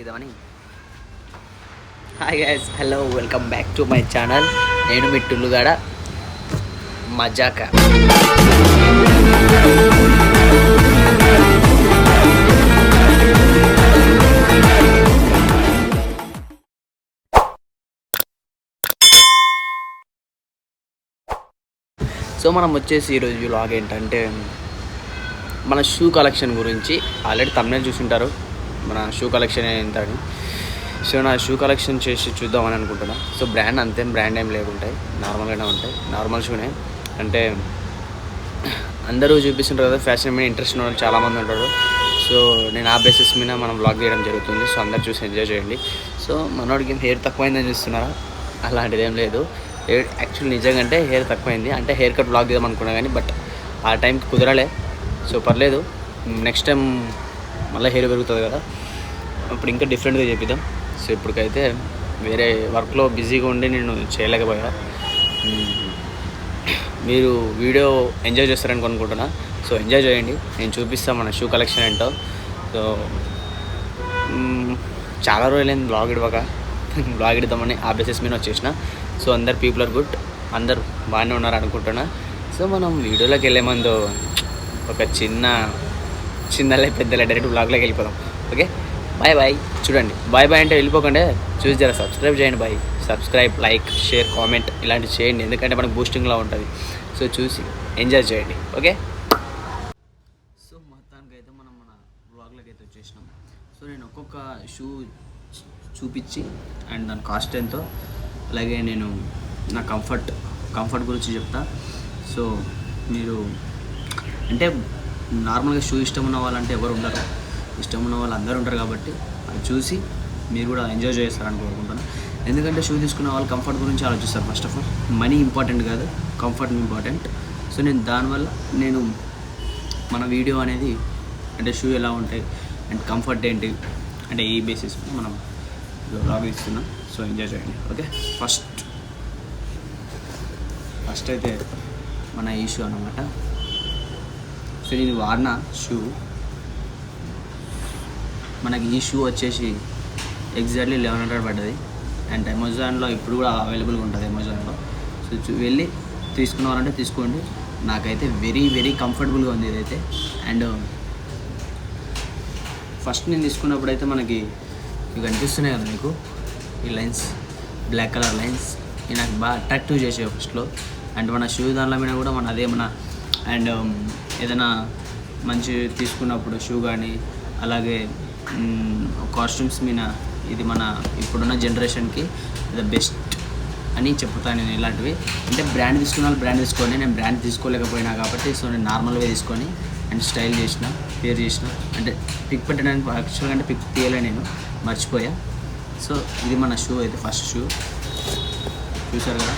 ఇదమని hi guys, hello, welcome back to my channel. నేను మీ టుల్లుగాడ మజాక. So మనం వచ్చేసి ఈరోజు వ్లాగ్ ఏంటంటే మన షూ కలెక్షన్ గురించి. ఆల్రెడీ తమ్నేల్ చూసుంటారు మన షూ కలెక్షన్ ఎంత అని. సో నా షూ కలెక్షన్ చేసి చూద్దామని అనుకుంటున్నా. సో బ్రాండ్ అంతేం బ్రాండ్ ఏం లేకుంటాయి, నార్మల్గానే ఉంటాయి. నార్మల్ షూనే అంటే అందరూ చూపిస్తుంటారు కదా, ఫ్యాషన్ మీద ఇంట్రెస్ట్ ఉన్న వాళ్ళు చాలామంది ఉంటారు. సో నేను ఆ బేసిస్ మీద మనం వ్లాగ్ చేయడం జరుగుతుంది. సో అందరు చూసి ఎంజాయ్ చేయండి. సో మనోడికి హెయిర్ తక్కువైందని చూస్తున్నారా? అలాంటిది ఏం లేదు. హెయిర్ యాక్చువల్లీ నిజంగా అంటే హెయిర్ తక్కువైంది. అంటే హెయిర్ కట్ వ్లాగ్ చేద్దాం అనుకున్నా కానీ బట్ ఆ టైంకి కుదరలే. సో పర్లేదు, నెక్స్ట్ టైం మళ్ళీ హెయిర్ పెరుగుతుంది కదా, అప్పుడు ఇంకా డిఫరెంట్గా చేపిద్దాం. సో ఇప్పటికైతే వేరే వర్క్లో బిజీగా ఉండి నేను చేయలేకపోయా. మీరు వీడియో ఎంజాయ్ చేస్తారని అనుకుంటున్నా. సో ఎంజాయ్ చేయండి, నేను చూపిస్తాను మన షూ కలెక్షన్ ఏంటో. సో చాలా రోజులైంది బ్లాగ్ ఇద్దామని ఆ బేసిస్ మీద వచ్చేసిన. సో అందరు పీపుల్ ఆర్ గుడ్, అందరు బాగానే ఉన్నారు అనుకుంటున్నా. సో మనం వీడియోలోకి వెళ్ళే ముందు ఒక చిన్నలే పెద్దలే డైరెక్ట్ బ్లాగ్లోకి వెళ్ళిపోదాం. Okay, bye bye. చూడండి, బాయ్ బాయ్ అంటే వెళ్ళిపోకండి, చూసి జర సబ్స్క్రైబ్ చేయండి. Bye, subscribe, like, share, comment ఇలాంటివి చేయండి, ఎందుకంటే మనకు బూస్టింగ్లా ఉంటుంది. సో చూసి ఎంజాయ్ చేయండి. ఓకే, సో మొత్తానికి అయితే మనం మన బ్లాగ్లోకి అయితే వచ్చేసినాం. సో నేను ఒక్కొక్క షూ చూపించి అండ్ దాని కాస్ట్ ఎంతో, అలాగే నేను నా కంఫర్ట్ గురించి చెప్తా. సో మీరు అంటే నార్మల్గా షూ ఇష్టం ఉన్న వాళ్ళంటే ఎవరు ఉండరు, ఇష్టం ఉన్న వాళ్ళు అందరూ ఉంటారు. కాబట్టి అది చూసి మీరు కూడా ఎంజాయ్ చేస్తారని కోరుకుంటాను. ఎందుకంటే షూ తీసుకున్న వాళ్ళు కంఫర్ట్ గురించి ఆలోచిస్తారు. First of all money important కాదు, కంఫర్ట్ ఇంపార్టెంట్. సో నేను దానివల్ల మన వీడియో అనేది అంటే షూ ఎలా ఉంటాయి అండ్ కంఫర్ట్ ఏంటి అంటే ఈ బేసిస్ మనం వ్లాగ్ ఇస్తున్నాం. సో ఎంజాయ్ చేయండి. ఓకే, ఫస్ట్ అయితే మన ఈ షూ అన్నమాట. సో నేను వాడిన షూ, మనకి ఈ షూ వచ్చేసి ఎగ్జాక్ట్లీ 1100 పడ్డది. అండ్ అమెజాన్లో ఇప్పుడు కూడా అవైలబుల్గా ఉంటుంది అమెజాన్లో. సో వెళ్ళి తీసుకున్నారంటే తీసుకోండి. నాకైతే వెరీ వెరీ కంఫర్టబుల్గా ఉంది ఇదైతే. అండ్ ఫస్ట్ నేను తీసుకున్నప్పుడు అయితే మనకి ఇవి కనిపిస్తున్నాయి కదా మీకు, ఈ లైన్స్, బ్లాక్ కలర్ లైన్స్, ఇవి నాకు బాగా అట్రాక్టివ్ చేసాయి ఫస్ట్లో. అండ్ మన షూ దానిలో మీద కూడా మన అదేమన్నా అండ్ ఏదైనా మంచి తీసుకున్నప్పుడు షూ కానీ అలాగే కాస్ట్యూమ్స్ మీద ఇది మన ఇప్పుడున్న జనరేషన్కి ద బెస్ట్ అని చెప్తాను నేను. ఇలాంటివి అంటే బ్రాండ్ తీసుకున్న వాళ్ళు బ్రాండ్ తీసుకోండి. నేను బ్రాండ్ తీసుకోలేకపోయినా కాబట్టి సో నేను నార్మల్గా తీసుకొని అండ్ స్టైల్ పేర్ చేసిన అంటే పిక్ పెట్టడానికి యాక్చువల్గా అంటే పిక్ తీయలే, నేను మర్చిపోయా. సో ఇది మన షూ అయితే ఫస్ట్ షూ చూసారు కదా,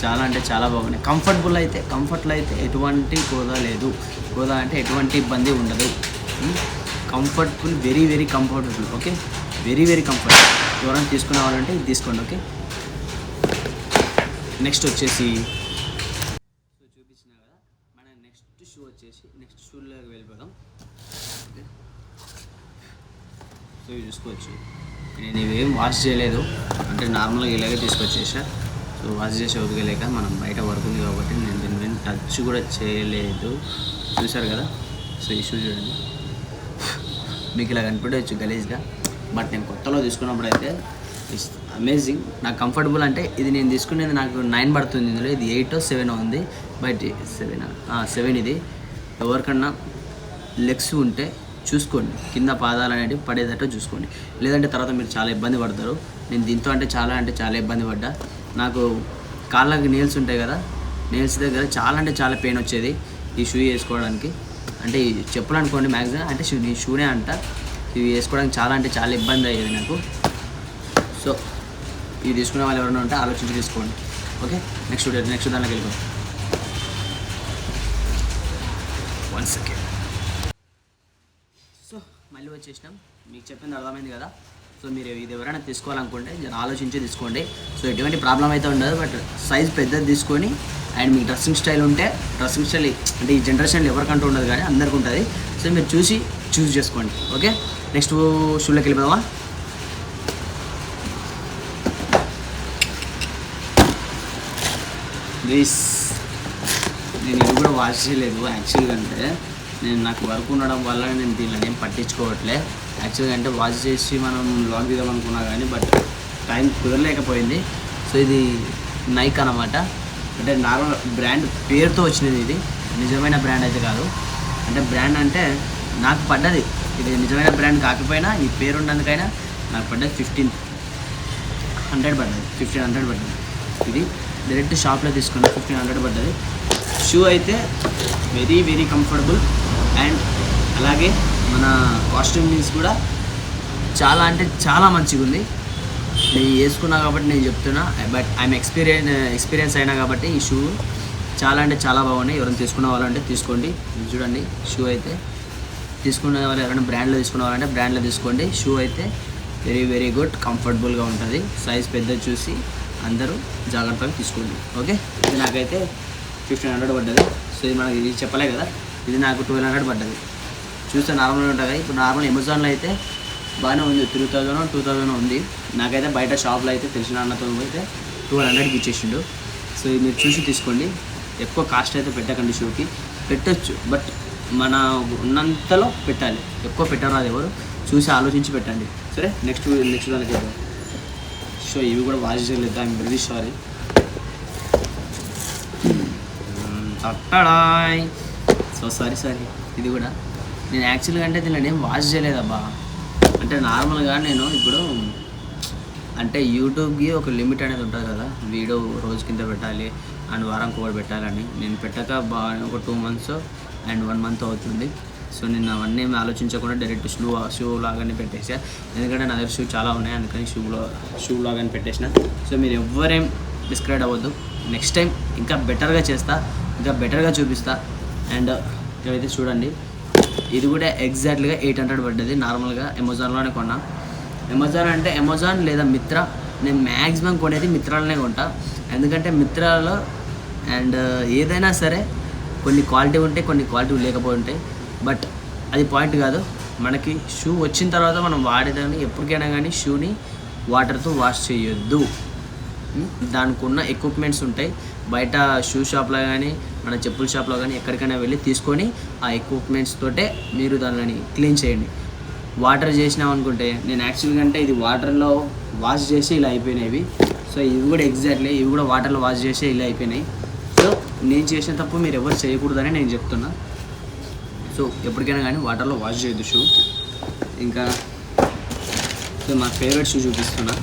చాలా అంటే చాలా బాగున్నాయి. కంఫర్ట్లో అయితే ఎటువంటి కోదా లేదు. కోదా అంటే ఎటువంటి ఇబ్బంది ఉండదు. Comfortable, very very comfortable. Okay, very very comfortable. ఎవరైనా తీసుకునే వాళ్ళంటే ఇది తీసుకోండి. ఓకే, నెక్స్ట్ వచ్చేసి సో చూపించిన కదా, మన నెక్స్ట్ షూ వచ్చేసి నెక్స్ట్ షూలోకి వెళ్ళిపోదాం. ఓకే, సో ఇవి చూసుకోవచ్చు. నేను ఇవేం వాష్ చేయలేదు, అంటే నార్మల్గా ఇలాగే తీసుకొచ్చేసా. సో వాష్ చేసే ఓపికలేక మనం బయట వర్క్ ఉంది కాబట్టి నేను దీని మీద టచ్ కూడా చేయలేదు. చూసారు కదా. సో ఈ షూ చూడండి, మీకు ఇలా కనిపించవచ్చు గలీజ్గా, బట్ నేను కొత్తలో తీసుకున్నప్పుడు అయితే ఇట్స్ అమేజింగ్. నాకు కంఫర్టబుల్ అంటే ఇది నేను తీసుకునేది నాకు 9 పడుతుంది. ఇందులో ఇది 8 7 ఉంది, బట్ 7 ఇది. ఎవరికన్నా లెగ్స్ ఉంటే చూసుకోండి, కింద పాదాలు అనేవి పడేటట్టు చూసుకోండి, లేదంటే తర్వాత మీరు చాలా ఇబ్బంది పడతారు. నేను దీంతో అంటే చాలా ఇబ్బంది పడ్డా. నాకు కాళ్ళకి నేల్స్ ఉంటాయి కదా, నేల్స్ దగ్గర చాలా పెయిన్ వచ్చేది ఈ షూ వేసుకోవడానికి. అంటే ఈ చెప్పులు అనుకోండి మ్యాక్సిమం, అంటే ఈ షూనే అంట, ఇవి వేసుకోవడానికి చాలా ఇబ్బంది అయ్యేది నాకు. సో ఇవి తీసుకునే వాళ్ళు ఎవరైనా ఉంటే ఆలోచించి తీసుకోండి. ఓకే, నెక్స్ట్ దాంట్లోకి వెళ్ళిపోతాం. 1 సెకండ్. సో మళ్ళీ వచ్చేసినాం, మీకు చెప్పింది అర్థమైంది కదా. సో మీరు ఇది ఎవరైనా తీసుకోవాలనుకుంటే ఆలోచించి తీసుకోండి. సో ఎటువంటి ప్రాబ్లం అయితే ఉండదు, బట్ సైజ్ పెద్దది తీసుకొని అండ్ మీకు డ్రెస్సింగ్ స్టైల్ ఉంటే డ్రెస్సింగ్ స్టైల్ అంటే ఈ జనరేషన్లో ఎవరికంటూ ఉండదు కానీ అందరికీ ఉంటుంది. సో మీరు చూసి చూస్ చేసుకోండి. ఓకే, నెక్స్ట్ షూలోకి వెళ్ళిపోదామా. ప్లీజ్ నేను ఇది కూడా వాచ్ చేయలేదు యాక్చువల్గా. అంటే నాకు వర్క్ ఉండడం వల్ల నేను దీనిని ఏం పట్టించుకోవట్లే యాక్చువల్గా. అంటే వాచ్ చేసి మనం లాగ్ దిద్దాం అనుకున్నా కానీ బట్ టైం కుదరలేకపోయింది. సో ఇది నైక్ అన్నమాట. అంటే నార్మల్ బ్రాండ్ పేరుతో వచ్చినది, ఇది నిజమైన బ్రాండ్ అయితే కాదు. అంటే బ్రాండ్ అంటే నాకు పడ్డది, ఇది నిజమైన బ్రాండ్ కాకపోయినా ఈ పేరు ఉన్నందుకైనా నాకు పడ్డది 1500 పడ్డది. 1500 పడ్డది. ఇది డైరెక్ట్ షాప్లో తీసుకున్నా, 1500 పడ్డది. షూ అయితే వెరీ వెరీ కంఫర్టబుల్ అండ్ అలాగే మన కాస్ట్యూమ్స్ కూడా చాలా అంటే చాలా మంచిగా ఉంది. నేను వేసుకున్నా కాబట్టి నేను చెప్తున్నా, బట్ ఐఎమ్ ఎక్స్పీరియన్స్ అయినా కాబట్టి ఈ షూ చాలా అంటే చాలా బాగున్నాయి. ఎవరైనా తీసుకునే వాళ్ళంటే తీసుకోండి. చూడండి షూ అయితే తీసుకునే వాళ్ళు ఎవరైనా బ్రాండ్లో తీసుకునే వాళ్ళంటే బ్రాండ్లో తీసుకోండి. షూ అయితే వెరీ వెరీ గుడ్, కంఫర్టబుల్గా ఉంటుంది. సైజ్ పెద్దది చూసి అందరూ జాగ్రత్తగా తీసుకోండి. ఓకే, ఇది నాకైతే 1500 పడ్డది. సో ఇది మనకి ఇది చెప్పలే కదా, ఇది నాకు 1200 పడ్డది. చూస్తే నార్మల్గా ఉంటుంది. ఇప్పుడు నార్మల్ అమెజాన్లో అయితే బాగానే ఉంది, 3000 ఉంది. నాకైతే బయట షాప్లో అయితే తెలిసిన అన్నతో అయితే 1200కి ఇచ్చేసిండు. సో ఇది మీరు చూసి తీసుకోండి. ఎక్కువ కాస్ట్ అయితే పెట్టకండి. షూకి పెట్టచ్చు బట్ మన ఉన్నంతలో పెట్టాలి, ఎక్కువ పెట్టరాదు. ఎవరు చూసి ఆలోచించి పెట్టండి. సరే, నెక్స్ట్ దానికి వెళ్దాం. సో ఇవి కూడా వాచ్ చేయలేదు, ఐఎమ్ వెరీ సారీ. తట్టడాయ్. సో సారీ ఇది కూడా నేను యాక్చువల్గా అంటే దీన్ని ఏం వాచ్ చేయలేదబ్బా. అంటే నార్మల్గా నేను ఇప్పుడు అంటే యూట్యూబ్కి ఒక లిమిట్ అనేది ఉంటుంది కదా, వీడియో రోజు కింద పెట్టాలి అండ్ వారానికి ఒకటి పెట్టాలని. నేను పెట్టక బాగా ఒక 2 months అండ్ 1 month అవుతుంది. సో నేను అవన్నీ ఆలోచించకుండా డైరెక్ట్ షూ లాగానే పెట్టేసా. ఎందుకంటే నా దగ్గర షూ చాలా ఉన్నాయి, అందుకని షూ లాగానే పెట్టేసిన. సో మీరు ఎవ్వరేం డిస్క్రైడ్ అవ్వద్దు. నెక్స్ట్ టైం ఇంకా బెటర్గా చేస్తా, ఇంకా బెటర్గా చూపిస్తా. అండ్ ఇవైతే చూడండి, ఇది కూడా ఎగ్జాక్ట్గా 800 పడ్డది. నార్మల్గా అమెజాన్లోనే కొన్నా. అమెజాన్ అంటే అమెజాన్ లేదా మిత్రా, నేను మ్యాక్సిమం కొనేది మిత్రాలనే కొంటా. ఎందుకంటే మిత్రాలో అండ్ ఏదైనా సరే కొన్ని క్వాలిటీ ఉంటాయి, కొన్ని క్వాలిటీ లేకపోయి ఉంటాయి. బట్ అది పాయింట్ కాదు. మనకి షూ వచ్చిన తర్వాత మనం వాడేదాన్ని ఎప్పటికైనా కానీ షూని వాటర్తో వాష్ చేయొద్దు. దానికి ఉన్న ఎక్విప్మెంట్స్ ఉంటాయి బయట షూ షాప్లో కానీ మన చెప్పుల షాప్లో కానీ ఎక్కడికైనా వెళ్ళి తీసుకొని ఆ ఎక్విప్మెంట్స్ తోటే మీరు దానిని క్లీన్ చేయండి. వాటర్ చేసినాం అనుకుంటే, నేను యాక్చువల్గా అంటే ఇది వాటర్లో వాష్ చేసి ఇలా అయిపోయినాయి. సో ఇవి కూడా ఎగ్జాక్ట్లీ ఇవి కూడా వాటర్లో వాష్ చేసి ఇలా అయిపోయినాయి. సో నేను చేసిన తప్పు మీరు ఎవరు చేయకూడదని నేను చెప్తున్నా. సో ఎప్పటికైనా కానీ వాటర్లో వాష్ చేయొద్దు షూ. ఇంకా సో మా ఫేవరెట్ షూ చూపిస్తున్నా.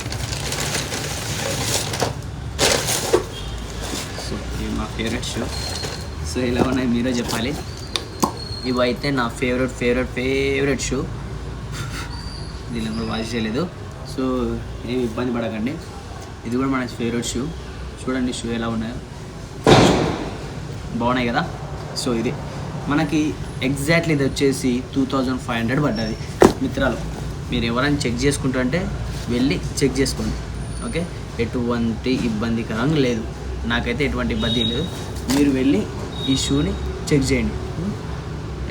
సో ఇవి మా ఫేవరెట్ షూ. సో ఇలా ఉన్నాయి మీరే చెప్పాలి. ఇవైతే నా ఫేవరెట్ షూ. దీనిలో కూడా వాష్ చేయలేదు. సో ఏమి ఇబ్బంది పడకండి. ఇది కూడా మన ఫేవరెట్ షూ. చూడండి షూ ఎలా ఉన్నాయో, బాగున్నాయి కదా. సో ఇది మనకి ఎగ్జాక్ట్లీ ఇది వచ్చేసి 2500 పడ్డది మిత్రాలు. మీరు ఎవరైనా చెక్ చేసుకుంటుంటే వెళ్ళి చెక్ చేసుకోండి. ఓకే, ఎటువంటి ఇబ్బందికరంగా లేదు, నాకైతే ఎటువంటి ఇబ్బంది లేదు. మీరు వెళ్ళి ఈ షూని చెక్ చేయండి.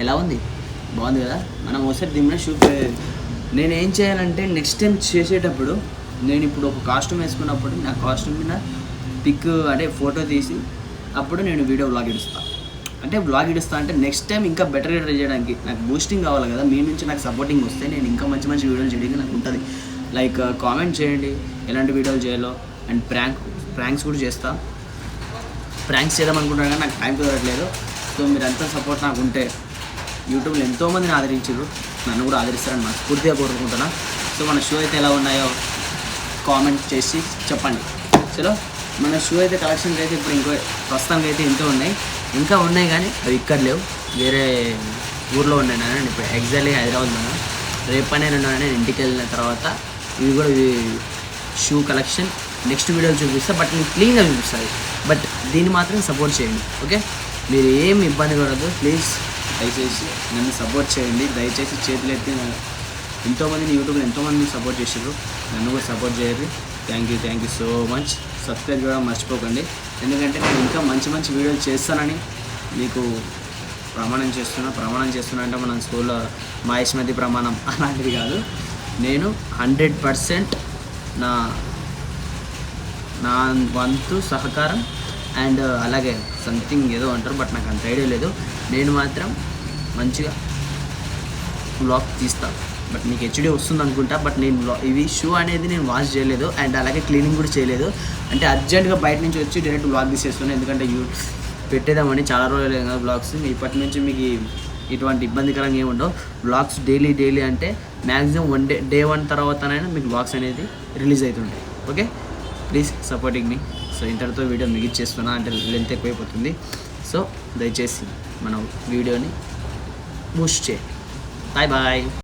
ఎలా ఉంది, బాగుంది కదా. మనం ఒకసారి దీని షూ నేను ఏం చేయాలంటే నెక్స్ట్ టైం చేసేటప్పుడు, నేను ఇప్పుడు ఒక కాస్ట్యూమ్ వేసుకున్నప్పుడు నా కాస్ట్యూమ్ మీద పిక్ అంటే ఫోటో తీసి అప్పుడు నేను వీడియో బ్లాగ్ ఇడుస్తాను. అంటే బ్లాగ్ ఇడుస్తా అంటే నెక్స్ట్ టైం ఇంకా బెటర్గా ట్రై చేయడానికి నాకు బూస్టింగ్ కావాలి కదా. మీ నుంచి నాకు సపోర్టింగ్ వస్తే నేను ఇంకా మంచి వీడియోలు చేయడానికి నాకు ఉంటుంది. లైక్ కామెంట్ చేయండి ఎలాంటి వీడియోలు చేయాలో. అండ్ ప్రాంక్స్ కూడా చేస్తా. ప్రాంక్స్ చేద్దాం అనుకుంటున్నాను కానీ నాకు టైం కుదరట్లేదు. సో మీరంతా సపోర్ట్ నాకు ఉంటే యూట్యూబ్లో ఎంతోమందిని ఆదరించారు, నన్ను కూడా ఆదరిస్తారని మనస్ఫూర్తిగా కోరుకుంటున్నా. సో మన షూ అయితే ఎలా ఉన్నాయో కామెంట్ చేసి చెప్పండి. చలో, మన షూ అయితే కలెక్షన్కి అయితే ఇప్పుడు ఇంకో ప్రస్తుతానికి అయితే ఎంతో ఉన్నాయి, ఇంకా ఉన్నాయి కానీ అవి ఇక్కడ లేవు, వేరే ఊర్లో ఉన్నాయి. నేను ఇప్పుడు ఎగ్జాక్ట్లీ హైదరాబాద్లో ఉన్నా. రేపనే నేను ఇంటికి వెళ్ళిన తర్వాత ఇవి కూడా షూ కలెక్షన్ నెక్స్ట్ వీడియోలో చూపిస్తాను. బట్ నేను క్లీన్గా చూపిస్తాను. బట్ దీన్ని మాత్రం సపోర్ట్ చేయండి. ఓకే, మీరు ఏం ఇబ్బంది పడద్దు ప్లీజ్. దయచేసి నన్ను సపోర్ట్ చేయండి. దయచేసి చేతులు ఎత్తి ఎంతోమందిని యూట్యూబ్లో ఎంతోమందిని సపోర్ట్ చేసారు, నన్ను కూడా సపోర్ట్ చేయండి. Thank you so much. Subscribe చేయడం మర్చిపోకండి. ఎందుకంటే నేను ఇంకా మంచి వీడియోలు చేస్తానని మీకు ప్రమాణం చేస్తున్నా అంటే మనం స్కూల్లో మహేష్మతి ప్రమాణం అలాంటిది కాదు. నేను 100% నా వంతు సహకారం అండ్ అలాగే సంథింగ్ ఏదో అంటారు, బట్ నాకు అంత ఐడియా లేదు. నేను మాత్రం మంచిగా వ్లాగ్ తీస్తాను. బట్ మీకు హెచ్డి వస్తుంది అనుకుంటా. బట్ నేను ఇవి షూ అనేది నేను వాష్ చేయలేదు అండ్ అలాగే క్లీనింగ్ కూడా చేయలేదు. అంటే అర్జెంటుగా బయట నుంచి వచ్చి డైరెక్ట్ వ్లాగ్ తీసేస్తున్నాను. ఎందుకంటే పెట్టేదామని చాలా రోజులు కదా వ్లాగ్స్. ఇప్పటి నుంచి మీకు ఇటువంటి ఇబ్బందికరంగా ఏమి ఉండవు. వ్లాగ్స్ డైలీ అంటే మ్యాక్సిమం డే 1 తర్వాతనైనా మీకు వ్లాగ్స్ అనేది రిలీజ్ అవుతుంటాయి. Okay, please supporting me. So ఇంతటితో వీడియో మిగిల్చేస్తున్నా, అంటే లెంత్ ఎక్కువైపోతుంది. సో దయచేసి మన వీడియోని బూస్ట్ చేయండి. బాయ్.